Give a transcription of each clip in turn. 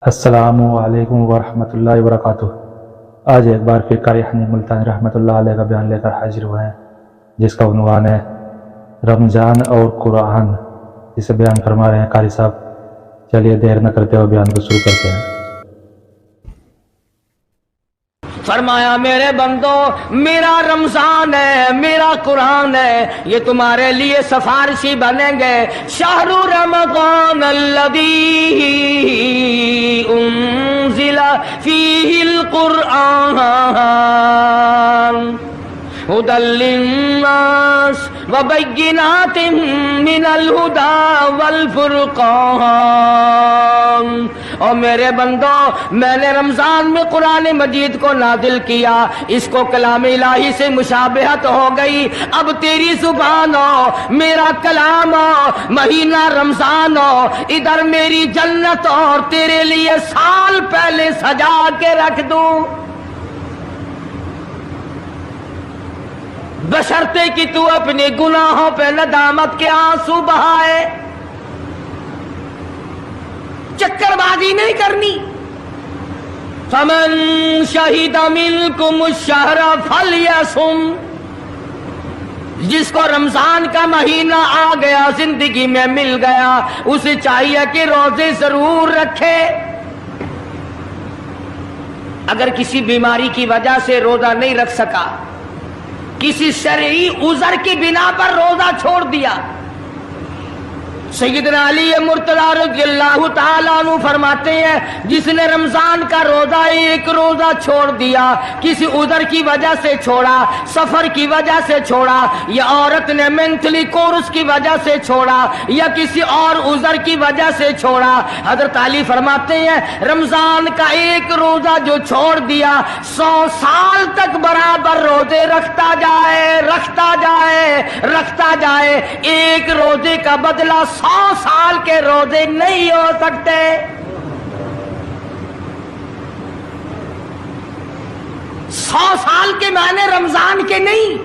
السلام علیکم ورحمۃ اللہ وبرکاتہ۔ آج ایک بار پھر قاری حنیف ملتانی رحمۃ اللہ علیہ کا بیان لے کر حاضر ہوئے ہیں، جس کا عنوان ہے رمضان اور قرآن، جسے بیان فرما رہے ہیں قاری صاحب۔ چلیے دیر نہ کرتے ہوئے بیان کو شروع کرتے ہیں۔ فرمایا میرے بندو، میرا رمضان ہے، میرا قرآن ہے، یہ تمہارے لیے سفارشی بنیں گے۔ شہر رمضان الذی انزل فیہ القرآن ہدی للناس وبینات من الہدی والفرقان۔ اور میرے بندو، میں نے رمضان میں قرآن مجید کو نازل کیا، اس کو کلام الہی سے مشابہت ہو گئی۔ اب تیری زبان ہو، میرا کلام ہو، مہینہ رمضان ہو، ادھر میری جنت اور تیرے لیے سال پہلے سجا کے رکھ دوں، بشرطے کہ تو اپنے گناہوں پہ ندامت کے آنسو بہائے۔ چکر بازی نہیں کرنی۔ فمن شہد منکم الشہر فلیصم، جس کو رمضان کا مہینہ آ گیا، زندگی میں مل گیا، اسے چاہیے کہ روزے ضرور رکھے۔ اگر کسی بیماری کی وجہ سے روزہ نہیں رکھ سکا، کسی شرعی عذر کی بنا پر روزہ چھوڑ دیا، سیدنا علی مرتضی رضی اللہ تعالیٰ عنہ فرماتے ہیں، جس نے رمضان کا روزہ ایک روزہ چھوڑ دیا، کسی عذر کی وجہ سے چھوڑا، سفر کی وجہ سے چھوڑا، یا عورت نے مینٹلی کورس کی وجہ سے چھوڑا، یا کسی اور عذر کی وجہ سے چھوڑا، حضرت علی فرماتے ہیں رمضان کا ایک روزہ جو چھوڑ دیا، 100 سال تک برابر روزے رکھتا جائے، رکھتا جائے، رکھتا جائے، ایک روزے کا بدلہ 100 سال کے روزے نہیں ہو سکتے۔ 100 سال کے معنی رمضان کے نہیں،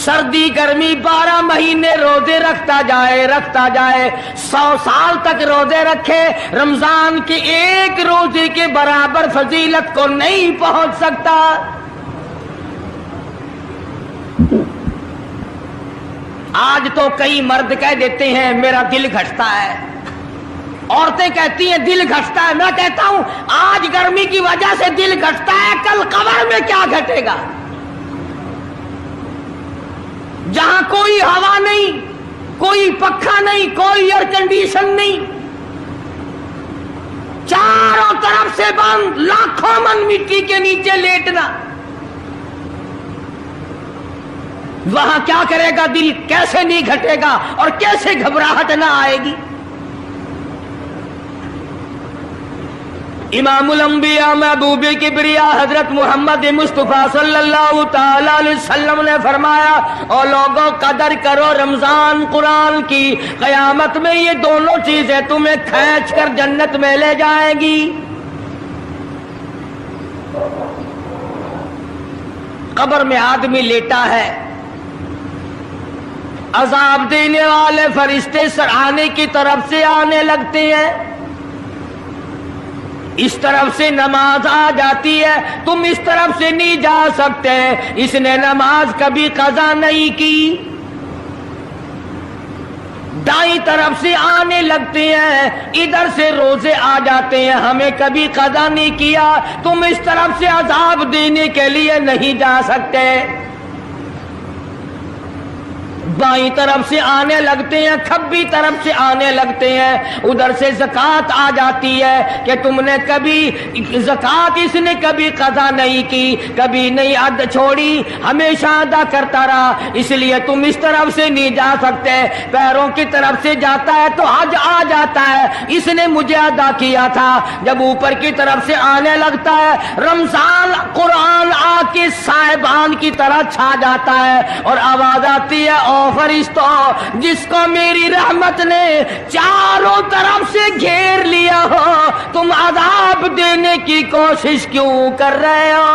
سردی گرمی 12 مہینے روزے رکھتا جائے، رکھتا جائے، 100 سال تک روزے رکھے، رمضان کے ایک روزے کے برابر فضیلت کو نہیں پہنچ سکتا۔ آج تو کئی مرد کہہ دیتے ہیں میرا دل گھٹتا ہے، عورتیں کہتی ہیں دل گھٹتا ہے، میں کہتا ہوں آج گرمی کی وجہ سے دل گھٹتا ہے، کل قبر میں کیا گھٹے گا؟ جہاں کوئی ہوا نہیں، کوئی پنکھا نہیں، کوئی ایئر کنڈیشن نہیں، چاروں طرف سے بند، لاکھوں من مٹی کے نیچے لیٹنا، وہاں کیا کرے گا دل؟ کیسے نہیں گھٹے گا اور کیسے گھبراہٹ نہ آئے گی؟ امام الانبیاء محبوب کبریا حضرت محمد مصطفیٰ صلی اللہ تعالی علیہ وسلم نے فرمایا، اور لوگوں قدر کرو رمضان قرآن کی، قیامت میں یہ دونوں چیزیں تمہیں کھینچ کر جنت میں لے جائیں گی۔ قبر میں آدمی لیٹا ہے، عذاب دینے والے فرشتے سرانے کی طرف سے آنے لگتے ہیں، اس طرف سے نماز آ جاتی ہے، تم اس طرف سے نہیں جا سکتے، اس نے نماز کبھی قضا نہیں کی۔ دائیں طرف سے آنے لگتے ہیں، ادھر سے روزے آ جاتے ہیں، ہمیں کبھی قضا نہیں کیا، تم اس طرف سے عذاب دینے کے لیے نہیں جا سکتے۔ بائیں طرف سے آنے لگتے ہیں، کھبی طرف سے آنے لگتے ہیں، ادھر سے زکوٰۃ آ جاتی ہے کہ تم نے کبھی زکوٰۃ اس نے کبھی قضا نہیں کی، کبھی نہیں عد چھوڑی، ہمیشہ ادا کرتا رہا، اس لیے تم اس طرف سے نہیں جا سکتے۔ پیروں کی طرف سے جاتا ہے تو حج آ جاتا ہے، اس نے مجھے ادا کیا تھا۔ جب اوپر کی طرف سے آنے لگتا ہے، رمضان قرآن آ کے صاحبان کی طرح چھا جاتا ہے، اور آواز آتی ہے او فرشتوں، جس کو میری رحمت نے چاروں طرف سے گھیر لیا ہو، تم عذاب دینے کی کوشش کیوں کر رہے ہو؟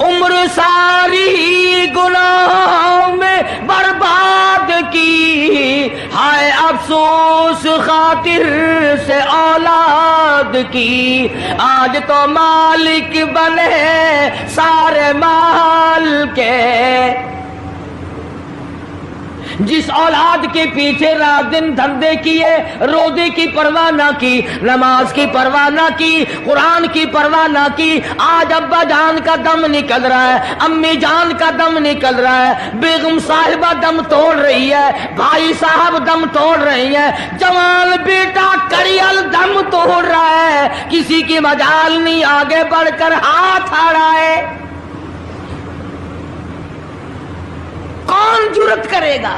عمر ساری گناہوں میں برباد کی، ہائے افسوس خاطر سے اولاد کی، آج تو مالک بنے سارے مال کے۔ جس اولاد کے پیچھے رات دن دھندے کیے، روزے کی پرواہ نہ کی، نماز کی پرواہ نہ کی، قرآن کی پرواہ نہ کی، آج ابا جان کا دم نکل رہا ہے، امی جان کا دم نکل رہا ہے، بیگم صاحبہ دم توڑ رہی ہے، بھائی صاحب دم توڑ رہی ہے، جوان بیٹا کڑیل دم توڑ رہا ہے، کسی کی مجال نہیں آگے بڑھ کر ہاتھ آ رہا ہے۔ کون جرت کرے گا؟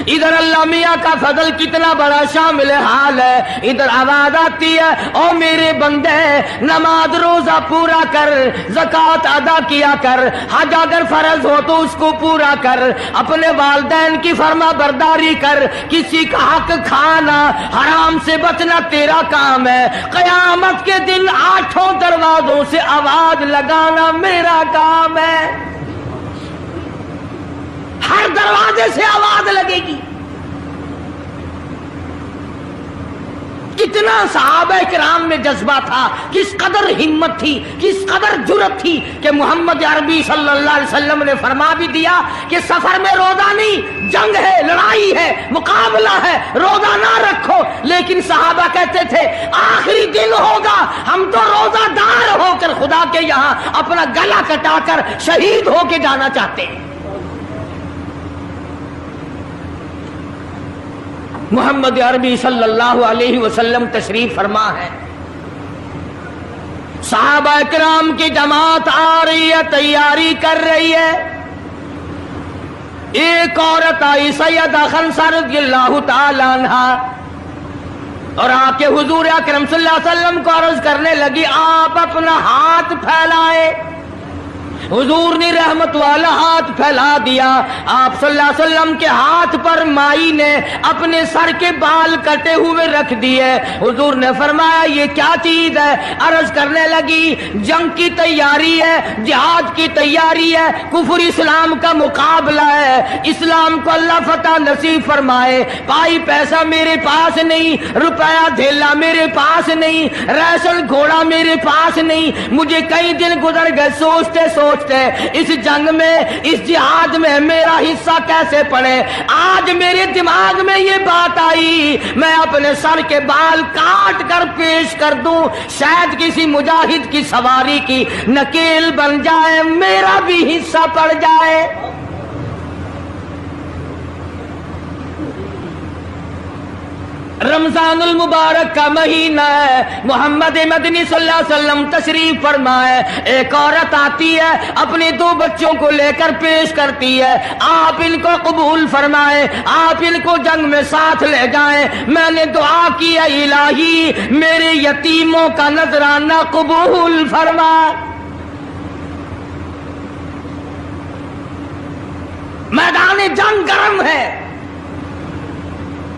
ادھر اللہ میاں کا فضل کتنا بڑا شامل حال ہے، ادھر آواز آتی ہے او میرے بندے نماز روزہ پورا کر، زکوٰۃ ادا کیا کر، حج اگر فرض ہو تو اس کو پورا کر، اپنے والدین کی فرما برداری کر، کسی کا حق کھانا حرام سے بچنا تیرا کام ہے، قیامت کے دن 8 دروازوں سے آواز لگانا میرا کام ہے۔ ہر دروازے سے آواز لگے گی۔ کتنا صحابہ کرام میں جذبہ تھا، کس قدر ہمت تھی، کس قدر جرت تھی کہ محمد عربی صلی اللہ علیہ وسلم نے فرما بھی دیا کہ سفر میں روزہ نہیں، جنگ ہے، لڑائی ہے، مقابلہ ہے، روزہ نہ رکھو، لیکن صحابہ کہتے تھے آخری دن ہوگا ہم تو روزہ دار ہو کر خدا کے یہاں اپنا گلا کٹا کر شہید ہو کے جانا چاہتے ہیں۔ محمد عربی صلی اللہ علیہ وسلم تشریف فرما ہے، صحابہ کرام کی جماعت آ رہی ہے، تیاری کر رہی ہے، ایک عورت آئی سیدہ خنسہ رضی اللہ تعالی عنہا اور آ کے حضور اکرم صلی اللہ علیہ وسلم کو عرض کرنے لگی آپ اپنا ہاتھ پھیلائے۔ حضور نے رحمت والا ہاتھ پھیلا دیا، آپ صلی اللہ علیہ وسلم کے ہاتھ پر مائی نے اپنے سر کے بال کٹے ہوئے رکھ دیے۔ حضور نے فرمایا یہ کیا چیز ہے؟ عرض کرنے لگی جنگ کی تیاری ہے، جہاد کی تیاری ہے، کفر اسلام کا مقابلہ ہے، اسلام کو اللہ فتح نصیب فرمائے، پائی پیسہ میرے پاس نہیں، روپیہ دھیلا میرے پاس نہیں، ریشن گھوڑا میرے پاس نہیں، مجھے کئی دن گزر گئے سوچتے اس جنگ میں، اس جہاد میں میرا حصہ کیسے پڑے۔ آج میرے دماغ میں یہ بات آئی میں اپنے سر کے بال کاٹ کر پیش کر دوں، شاید کسی مجاہد کی سواری کی نکیل بن جائے، میرا بھی حصہ پڑ جائے۔ رمضان المبارک کا مہینہ ہے، محمد مدنی صلی اللہ علیہ وسلم تشریف فرمائے، ایک عورت آتی ہے اپنے 2 بچوں کو لے کر پیش کرتی ہے، آپ ان کو قبول فرمائے، آپ ان کو جنگ میں ساتھ لے جائیں، میں نے دعا کی ہے الہی میرے یتیموں کا نذرانہ قبول فرما۔ میدان جنگ گرم ہے،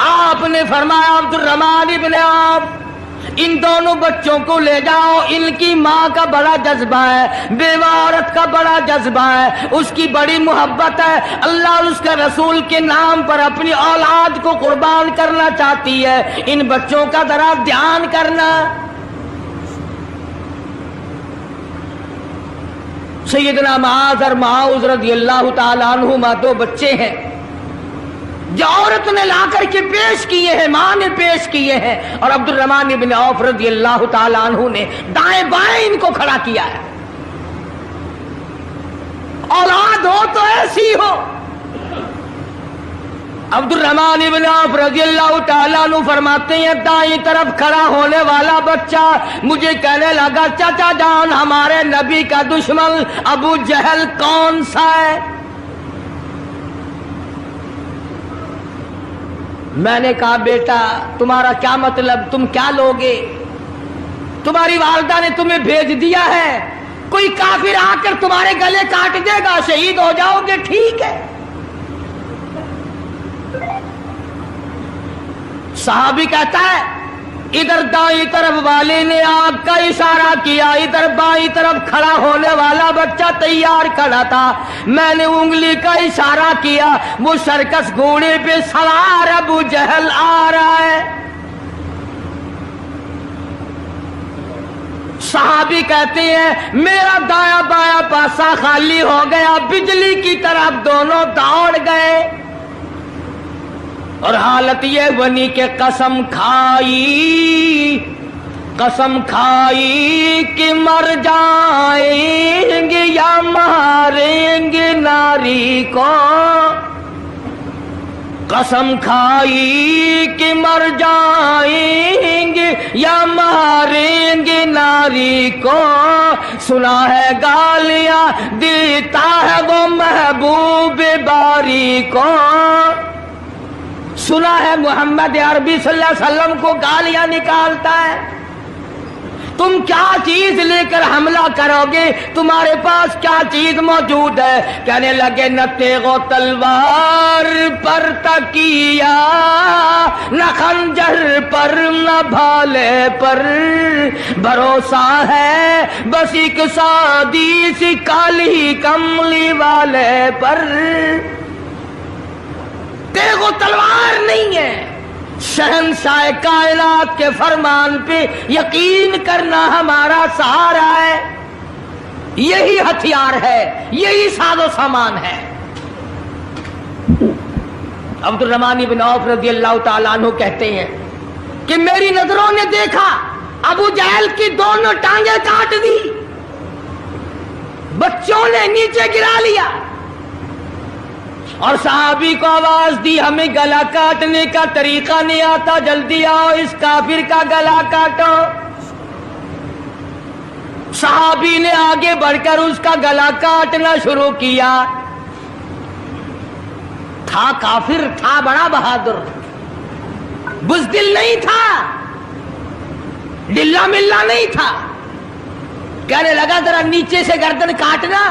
آپ نے فرمایا عبد الرحمن ابن عوف ان دونوں بچوں کو لے جاؤ، ان کی ماں کا بڑا جذبہ ہے، بیوہ عورت کا بڑا جذبہ ہے، اس کی بڑی محبت ہے، اللہ اور اس کے رسول کے نام پر اپنی اولاد کو قربان کرنا چاہتی ہے، ان بچوں کا ذرا دھیان کرنا۔ سیدنا معاذ اور معاذ رضی اللہ تعالی عنہما 2 بچے ہیں جو عورت نے لا کر کے پیش کیے ہیں، ماں نے پیش کیے ہیں، اور عبد الرحمن بن عوف رضی اللہ تعالی عنہ نے دائیں بائیں ان کو کھڑا کیا ہے۔ اولاد ہو تو ایسی ہو۔ عبد الرحمن بن عوف رضی اللہ تعالی عنہ فرماتے ہیں دائیں طرف کھڑا ہونے والا بچہ مجھے کہنے لگا چچا جان ہمارے نبی کا دشمن ابو جہل کون سا ہے؟ میں نے کہا بیٹا تمہارا کیا مطلب، تم کیا لوگے؟ تمہاری والدہ نے تمہیں بھیج دیا ہے، کوئی کافر آ کر تمہارے گلے کاٹ دے گا، شہید ہو جاؤ گے، ٹھیک ہے۔ صحابی کہتا ہے ادھر دائیں طرف والے نے آگ کا اشارہ کیا، ادھر بائیں طرف کھڑا ہونے والا بچہ تیار کھڑا تھا، میں نے انگلی کا اشارہ کیا، وہ سرکس گھوڑے پہ سوار ابو جہل آ رہا ہے۔ صحابی کہتے ہیں میرا دایاں بایاں پاسا خالی ہو گیا، بجلی کی طرف دونوں دوڑ گئے، اور حالت یہ بنی کہ قسم کھائی کہ مر جائیں گے یا ماریں گے ناری کو، قسم کھائی کہ مر جائیں گے یا ماریں گے ناری کو، سنا ہے گالیاں دیتا ہے وہ محبوب باری کو، سنا ہے محمد عربی صلی اللہ علیہ وسلم کو گالیاں نکالتا ہے، تم کیا چیز لے کر حملہ کرو گے، تمہارے پاس کیا چیز موجود ہے؟ کہنے لگے نہ تیغ و تلوار پر تکیہ، نہ خنجر پر نہ بھالے پر، بھروسہ ہے بس ایک سادی سی کالی کملی والے پر، تیغ و تلوار نہیں ہے، شہنشاہ کائنات کے فرمان پہ یقین کرنا ہمارا سہارا ہے، یہی ہتھیار ہے، یہی ساز و سامان ہے۔ عبد الرحمن بن عوف رضی اللہ تعالیٰ عنہ کہتے ہیں کہ میری نظروں نے دیکھا ابو جہل کی دونوں ٹانگیں کاٹ دی، بچوں نے نیچے گرا لیا، اور صحابی کو آواز دی ہمیں گلا کاٹنے کا طریقہ نہیں آتا، جلدی آؤ اس کافر کا گلا کاٹو۔ صحابی نے آگے بڑھ کر اس کا گلا کاٹنا شروع کیا، تھا کافر، تھا بڑا بہادر، بزدل نہیں تھا، ڈلا ملا نہیں تھا، کہنے لگا ذرا نیچے سے گردن کاٹنا،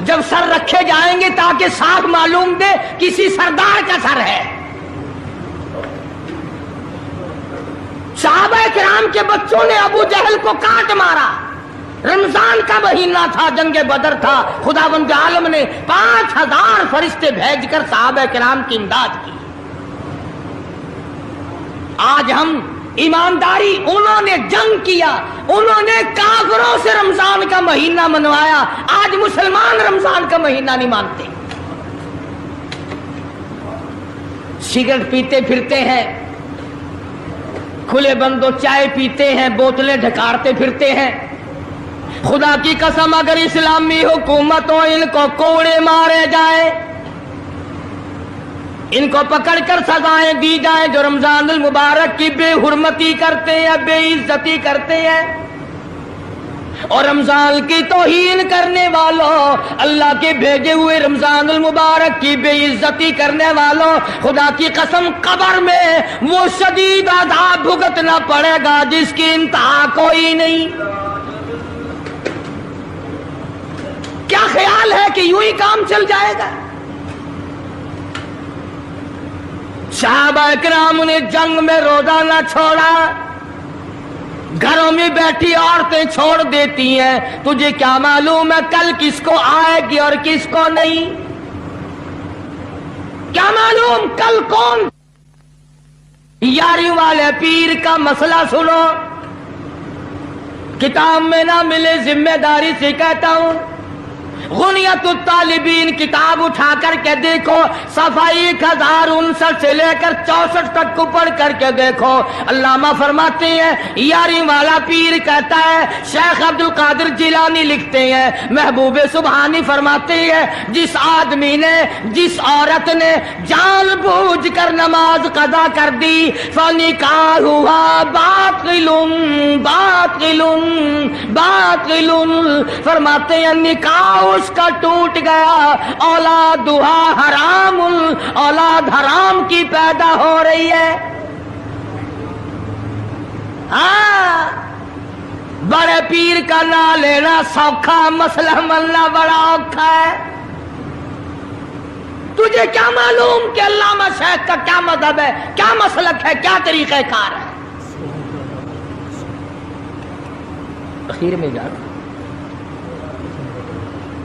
جب سر رکھے جائیں گے تاکہ صاف معلوم دے کسی سردار کا سر ہے۔ صحابہ کرام کے بچوں نے ابو جہل کو کاٹ مارا، رمضان کا مہینہ تھا، جنگ بدر تھا، خداوند عالم نے 5000 فرشتے بھیج کر صحابہ کرام کی امداد کی۔ آج ہم ایمانداری، انہوں نے جنگ کیا، انہوں نے کافروں سے رمضان کا مہینہ منوایا، آج مسلمان رمضان کا مہینہ نہیں مانتے، سگریٹ پیتے پھرتے ہیں، کھلے بندوں چائے پیتے ہیں، بوتلیں ڈھکارتے پھرتے ہیں۔ خدا کی قسم اگر اسلامی حکومت ہو ان کو کوڑے مارے جائیں، ان کو پکڑ کر سزائیں دی جائیں جو رمضان المبارک کی بے حرمتی کرتے ہیں، بے عزتی کرتے ہیں، اور رمضان کی توہین کرنے والوں، اللہ کے بھیجے ہوئے رمضان المبارک کی بے عزتی کرنے والوں، خدا کی قسم قبر میں وہ شدید عذاب بھگتنا پڑے گا جس کی انتہا کوئی نہیں۔ کیا خیال ہے کہ یوں ہی کام چل جائے گا؟ صحابہ کرام نے جنگ میں روزہ نہ چھوڑا، گھروں میں بیٹھی عورتیں چھوڑ دیتی ہیں، تجھے کیا معلوم ہے کل کس کو آئے گی اور کس کو نہیں؟ کیا معلوم کل کون؟ یاری والے پیر کا مسئلہ سنو، کتاب میں نہ ملے ذمہ داری سے کہتا ہوں، غنیت الطالبین کتاب اٹھا کر کے دیکھو، صفحہ 1059 سے لے کر 64 تک کو پڑھ کر کے دیکھو، علامہ فرماتے ہیں یاری والا پیر کہتا ہے، شیخ عبد القادر جیلانی لکھتے ہیں، محبوب سبحانی فرماتے ہیں، جس آدمی نے، جس عورت نے جان بوجھ کر نماز قضا کر دی، فنکاحها باطل باطل باطل، فرماتے ہیں نکاح اس کا ٹوٹ گیا، اولادها حرام، اولاد حرام کی پیدا ہو رہی ہے۔ ہاں، بڑے پیر کا نام لینا سوکھا، مسئلہ ملنا بڑا اوکھا ہے۔ تجھے کیا معلوم کہ علامہ شیخ کا کیا مذہب ہے، کیا مسلک ہے، کیا طریقہ کار ہے؟ اخیر میں جا رہا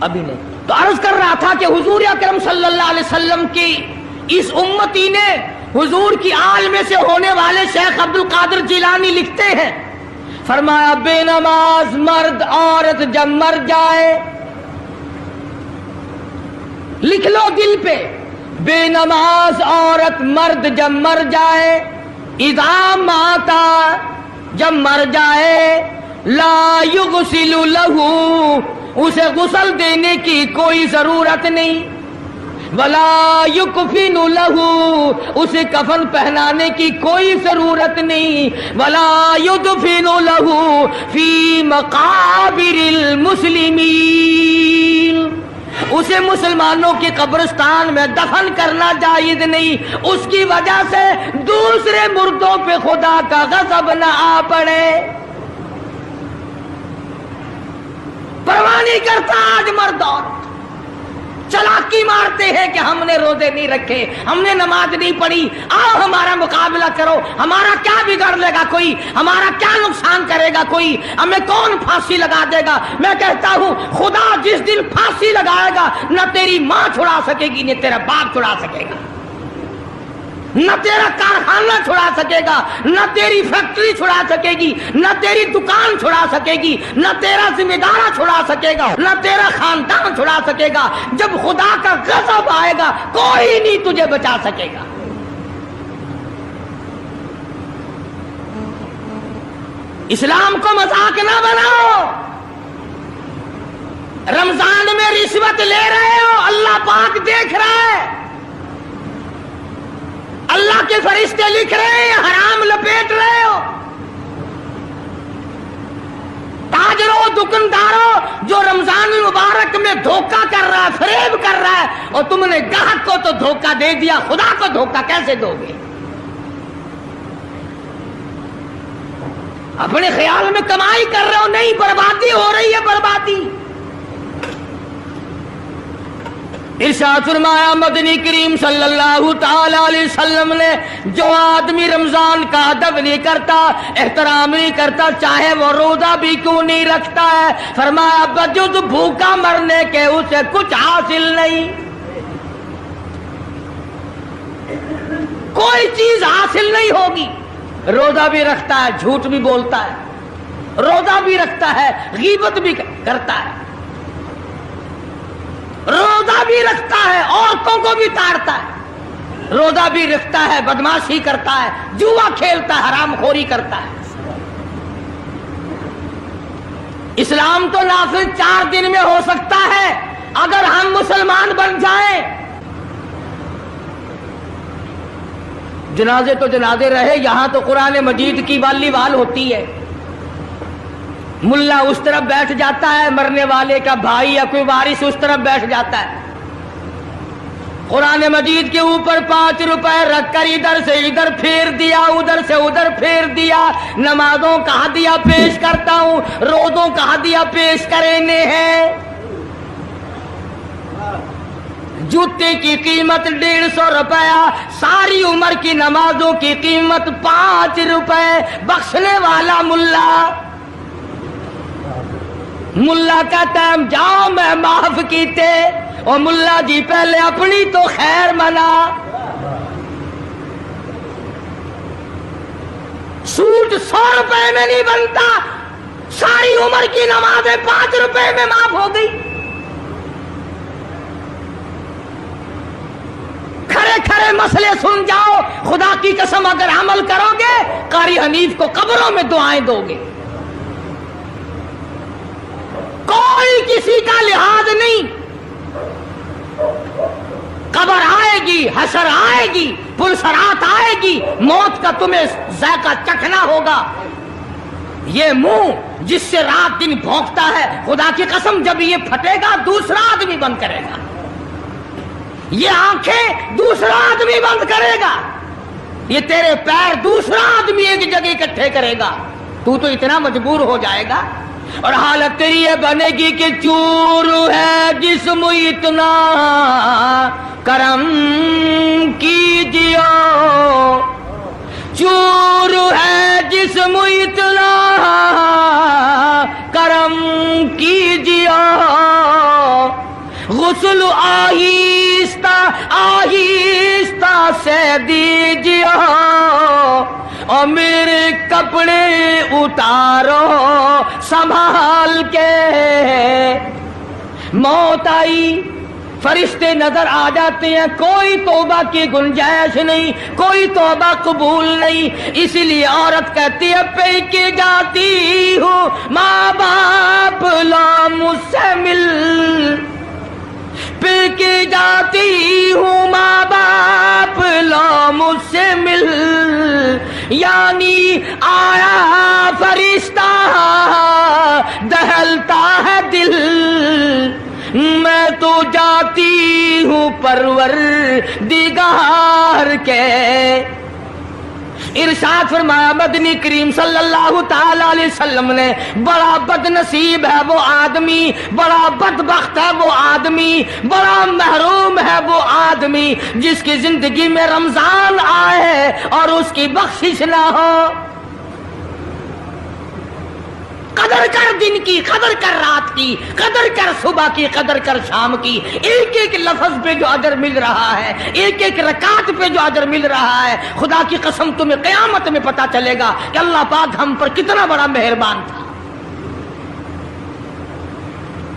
ابھی نہیں. تو عرض کر رہا تھا کہ حضور اکرم صلی اللہ علیہ وسلم کی اس امتی نے حضور کی آل میں سے ہونے والے شیخ عبد القادر جیلانی لکھتے ہیں، فرمایا بے نماز مرد عورت جب مر جائے، لکھ لو دل پہ، بے نماز عورت مرد جب مر جائے، اذا ماتا جب مر جائے، لا یغسل لہو اسے غسل دینے کی کوئی ضرورت نہیں، ولا یکفن لہو اسے کفن پہنانے کی کوئی ضرورت نہیں، ولا یدفن لہو فی مقابر المسلمین اسے مسلمانوں کے قبرستان میں دفن کرنا جائز نہیں، اس کی وجہ سے دوسرے مردوں پہ خدا کا غضب نہ آ پڑے. پرواہ نہیں کرتا آج مرد عورت، چلاکی مارتے ہیں کہ ہم نے روزے نہیں رکھے، ہم نے نماز نہیں پڑھی، آؤ ہمارا مقابلہ کرو، ہمارا کیا بگڑ لے گا کوئی، ہمارا کیا نقصان کرے گا کوئی، ہمیں کون پھانسی لگا دے گا. میں کہتا ہوں خدا جس دن پھانسی لگائے گا نہ تیری ماں چھڑا سکے گی نہ تیرا باپ چھڑا سکے گا، نہ تیرا کارخانہ چھڑا سکے گا، نہ تیری فیکٹری چھڑا سکے گی، نہ تیری دکان چھڑا سکے گی، نہ تیرا ذمہ دارہ چھڑا سکے گا، نہ تیرا خاندان چھڑا سکے گا. جب خدا کا غضب آئے گا کوئی نہیں تجھے بچا سکے گا. اسلام کو مذاق نہ بناؤ. رمضان میں رشوت لے رہے ہو، اللہ پاک دیکھ رہا ہے، اللہ کے فرشتے لکھ رہے ہیں، حرام لپیٹ رہے ہو. تاجروں دکانداروں جو رمضان المبارک میں دھوکہ کر رہا ہے، فریب کر رہا ہے، اور تم نے گاہک کو تو دھوکہ دے دیا، خدا کو دھوکہ کیسے دو گے؟ اپنے خیال میں کمائی کر رہے ہو، نہیں، بربادی ہو رہی ہے، بربادی. ارشاد فرمایا مدنی کریم صلی اللہ تعالی علیہ وسلم نے، جو آدمی رمضان کا ادب نہیں کرتا، احترام نہیں کرتا، چاہے وہ روزہ بھی کیوں نہیں رکھتا ہے، فرمایا بجز بھوکا مرنے کے اسے کچھ حاصل نہیں، کوئی چیز حاصل نہیں ہوگی. روزہ بھی رکھتا ہے، جھوٹ بھی بولتا ہے، روزہ بھی رکھتا ہے، غیبت بھی کرتا ہے، روزہ بھی رکھتا ہے، عورتوں کو بھی تاڑتا ہے، روزہ بھی رکھتا ہے، بدماشی کرتا ہے، جوا کھیلتا ہے، حرام خوری کرتا ہے. اسلام تو نافذ 4 دن میں ہو سکتا ہے اگر ہم مسلمان بن جائیں. جنازے تو جنازے رہے، یہاں تو قرآن مجید کی والی وال ہوتی ہے. ملا اس طرف بیٹھ جاتا ہے، مرنے والے کا بھائی یا کوئی وارث اس طرف بیٹھ جاتا ہے، قرآن مجید کے اوپر 5 روپے رکھ کر ادھر سے ادھر پھیر دیا، ادھر سے ادھر پھیر دیا. نمازوں کا ہدیہ پیش کرتا ہوں، روزوں کا ہدیہ پیش کرنے ہیں. جوتے کی قیمت 150 روپیہ، ساری عمر کی نمازوں کی قیمت 5 روپے. بخشنے والا ملا، ملا کہتا ہے جاؤ میں معاف کیتے، اور ملا جی پہلے اپنی تو خیر منا. سوٹ 100 روپے میں نہیں بنتا، ساری عمر کی نمازیں 5 روپے میں معاف ہو گئی. کھڑے کھڑے مسئلے سن جاؤ، خدا کی قسم اگر عمل کرو گے قاری حنیف کو قبروں میں دعائیں دو گے. کوئی کسی کا لحاظ نہیں، قبر آئے گی، حشر آئے گی، پلسرات آئے گی، موت کا تمہیں ذائقہ چکھنا ہوگا. یہ منہ جس سے رات دن بھونکتا ہے، خدا کی قسم جب یہ پھٹے گا دوسرا آدمی بند کرے گا. یہ آنکھیں دوسرا آدمی بند کرے گا، یہ تیرے پیر دوسرا آدمی ایک جگہ اکٹھے کرے گا. تو اتنا مجبور ہو جائے گا، اور حالت تیری یہ بنے گی کہ چور ہے جسم اتنا کرم کیجیے، چور ہے جسم اتنا کرم کیجیے، غسل آہستہ آہستہ سے دیجیے، اور میرے کپڑے اتارو سنبھال کے۔ موت آئی، فرشتے نظر آ جاتے ہیں، کوئی توبہ کی گنجائش نہیں، کوئی توبہ قبول نہیں، اسی لیے عورت کہتی ہے پہ کے جاتی ہوں ماں باپ لا مجھ سے مل، پہ کے جاتی ہوں ماں باپ لا مجھ سے مل، یعنی آیا فرشتہ دہلتا ہے دل، میں تو جاتی ہوں پروردگار کے۔ ارشاد فرمایا مدنی کریم صلی اللہ تعالی علیہ وسلم نے، بڑا بد نصیب ہے وہ آدمی، بڑا بدبخت ہے وہ آدمی، بڑا محروم ہے وہ آدمی جس کی زندگی میں رمضان آئے اور اس کی بخشش نہ ہو۔ قدر کر دن کی، قدر کر رات کی، قدر کر صبح کی، قدر کر شام کی، ایک ایک لفظ پہ جو اجر مل رہا ہے، ایک ایک رکعت پہ جو اجر مل رہا ہے، خدا کی قسم تمہیں قیامت میں پتا چلے گا کہ اللہ پاک ہم پر کتنا بڑا مہربان تھا۔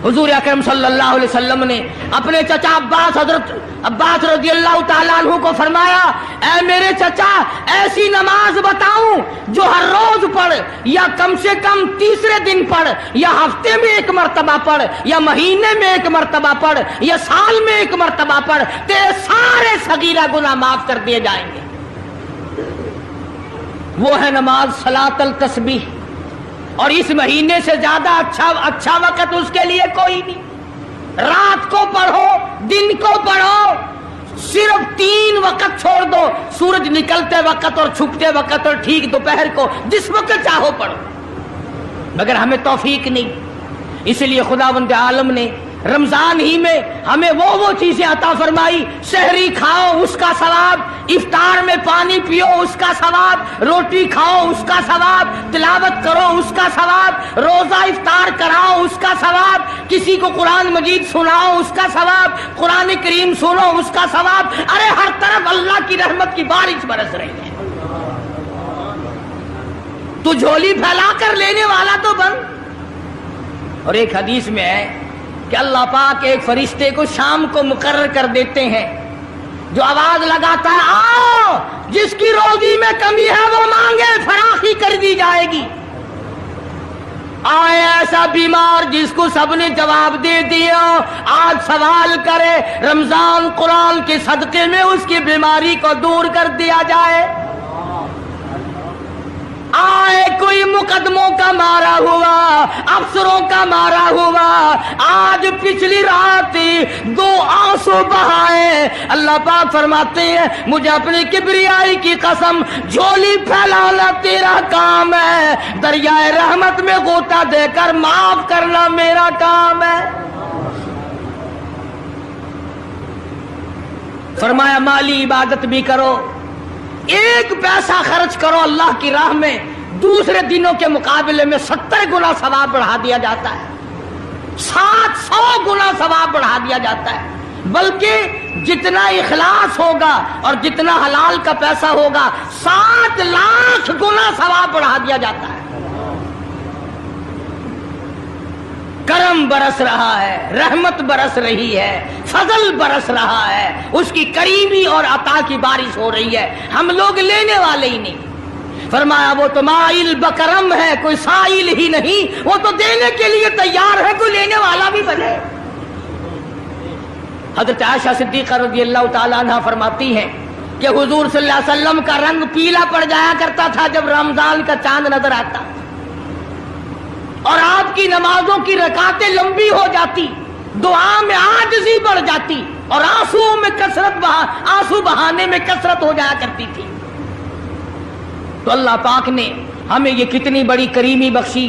حضور اکرم صلی اللہ علیہ وسلم نے اپنے چچا عباس، حضرت عباس رضی اللہ تعالیٰ عنہ کو فرمایا، اے میرے چچا ایسی نماز بتاؤں جو ہر روز پڑھ، یا کم سے کم تیسرے دن پڑھ، یا ہفتے میں ایک مرتبہ پڑھ، یا مہینے میں ایک مرتبہ پڑھ، یا سال میں ایک مرتبہ پڑھ، تیرے سارے صغیرہ گناہ معاف کر دیے جائیں گے۔ وہ ہے نماز صلاۃ التسبیح، اور اس مہینے سے زیادہ اچھا وقت اس کے لیے کوئی نہیں۔ رات کو پڑھو، دن کو پڑھو، صرف 3 وقت چھوڑ دو، سورج نکلتے وقت اور چھپتے وقت اور ٹھیک دوپہر کو، جس وقت چاہو پڑھو، مگر ہمیں توفیق نہیں۔ اس لیے خداوند عالم نے رمضان ہی میں ہمیں وہ چیزیں عطا فرمائی، سحری کھاؤ اس کا ثواب، افطار میں پانی پیو اس کا ثواب، روٹی کھاؤ اس کا ثواب، تلاوت کرو اس کا ثواب، روزہ افطار کراؤ اس کا ثواب، کسی کو قرآن مجید سناؤ اس کا ثواب، قرآن کریم سنو اس کا ثواب۔ ارے ہر طرف اللہ کی رحمت کی بارش برس رہی ہے، تو جھولی پھیلا کر لینے والا تو بن۔ اور ایک حدیث میں ہے کہ اللہ پاک ایک فرشتے کو شام کو مقرر کر دیتے ہیں جو آواز لگاتا ہے، آؤ جس کی روزی میں کمی ہے وہ مانگے، فراخی کر دی جائے گی۔ آئے ایسا بیمار جس کو سب نے جواب دے دیا، آج سوال کرے، رمضان قرآن کے صدقے میں اس کی بیماری کو دور کر دیا جائے۔ آئے کوئی مقدموں کا مارا ہوا، افسروں کا مارا ہوا، آج پچھلی رات 2 آنسو بہائے، اللہ پاک فرماتے ہیں مجھے اپنی کبریائی کی قسم، جھولی پھیلانا تیرا کام ہے، دریائے رحمت میں غوطہ دے کر معاف کرنا میرا کام ہے۔ فرمایا مالی عبادت بھی کرو، 1 پیسہ خرچ کرو اللہ کی راہ میں، دوسرے دنوں کے مقابلے میں 70 گنا ثواب بڑھا دیا جاتا ہے، 700 گنا ثواب بڑھا دیا جاتا ہے، بلکہ جتنا اخلاص ہوگا اور جتنا حلال کا پیسہ ہوگا 7 لاکھ گنا ثواب بڑھا دیا جاتا ہے۔ کرم برس رہا ہے، رحمت برس رہی ہے، فضل برس رہا ہے، اس کی کریمی اور عطا کی بارش ہو رہی ہے، ہم لوگ لینے والے ہی نہیں۔ فرمایا وہ تو مائل بکرم ہے، کوئی سائل ہی نہیں، وہ تو دینے کے لیے تیار ہے، کوئی لینے والا بھی بنے۔ حضرت عائشہ صدیقہ رضی اللہ تعالیٰ عنہ فرماتی ہیں کہ حضور صلی اللہ علیہ وسلم کا رنگ پیلا پڑ جایا کرتا تھا جب رمضان کا چاند نظر آتا، اور آپ کی نمازوں کی رکعتیں لمبی ہو جاتی، دعا میں عاجزی بڑھ جاتی، اور آنسو بہانے میں کثرت ہو جایا کرتی تھی۔ تو اللہ پاک نے ہمیں یہ کتنی بڑی کریمی بخشی